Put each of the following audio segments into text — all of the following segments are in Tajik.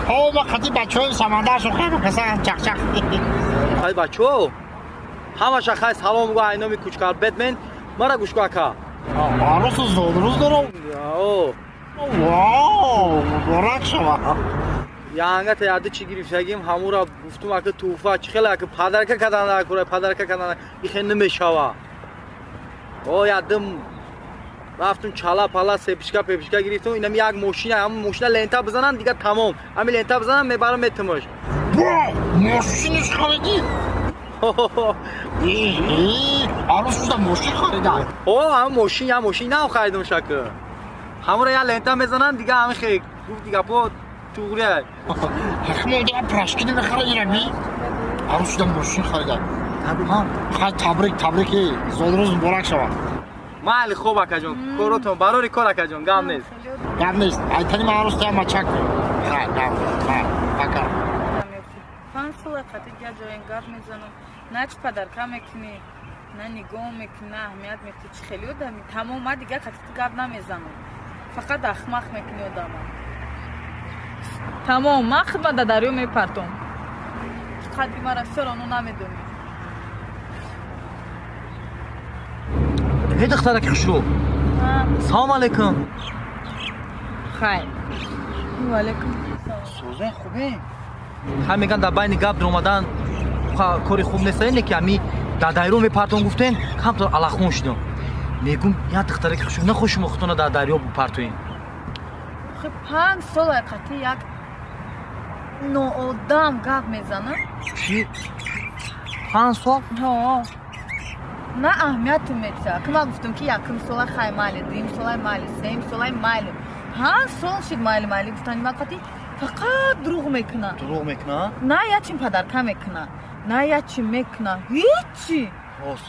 ها ما خطی بچه های سمندر شو خیلی کسا چک چک های بچه ها همه شخص سلام گو اینامی کوچکار بدمن مرا گوش گو که عروس زود دارم واو مبارک شما янга та яды чӣ гирифтагим ҳамура гуфтум ака туҳфа чӣ хеле ака падарка кадана акура падарка кадана ихе намешава о ядым рафтум чала пала сепишка пепишка гирифтум инам як мошина ҳам мошина лента бизанам дига тамом ҳами лента бизанам мебарам метимош вау мошинаш хариди عروس شدم ماشین خریدن هم ماشین نه خریدم شکر همون یا لنتا میزنن دیگه همین خیلی گفت دیگه پا توغریه حکمه دیگه پرشکی نمیخره می عروس شدم ماشین خریدن خیلی تبریکی زادروز مبارک شود مالی خوب اکا جون کاراتون براری کار اکا جون گم نیست ایتانی من عروس دیم مچک خیلی بکر پانسوله خطی گه جاین گرد میزنم نه چه پدرکه میکنی نه نگاه میکنی نه اهمیت میکنی چه خیلی آدمی تمام ما دیگه خطی گرد نمیزنم فقط اخمخ میکنی آدم تمام ما خدمت دریو میپرتم خطی مرا سرانو نمیدونی هی دختره که خوشرو سلام علیکم خیر و علیکم سوزن خوبه هم میگن در بین گپ در اومدن کاری خوب نیست اینه که همی در دایرو میپرتون گفتن کم تو علاخون شدم میگم یا دختره که خوشم نخوشم اختونه در دایرو بپرتوین خب 5 سال قطعی یک نوآدم گپ میزنه چی؟ 5 سال؟ ها نه اهمیت میده که ما گفتم که یکم سال خیلی مالی دیم سال مالی سیم سال مالی 5 سال شد مالی گفتن ما قطعی فقط دروغ میکنه نه یا چیم پدرکه میکنه نه یا چی میکنه هیچی راست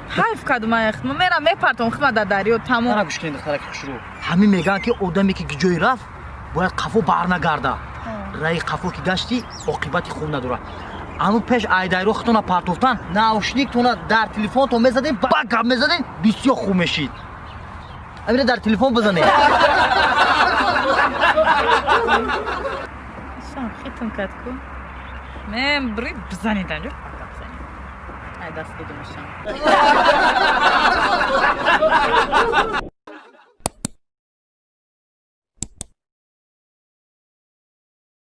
حیف کدو من اخت من میرم میپرتم خدمت در دریو تمام نه گوش کنید دختره که خوشرو همین میگن که آدمی که جای رفت باید قفو برنگرده رای قفو که گشتی عاقبت خوب نداره اما پیش ایدایرو ختونه پرتوفتن ناوشنیک تونه در تلفن تو میزدین بگم میزدین بسیار خوب میشید امیر در تلفن بزنید شام خیتون کد کن من برید بزنید انجا ای دست دیگه میشم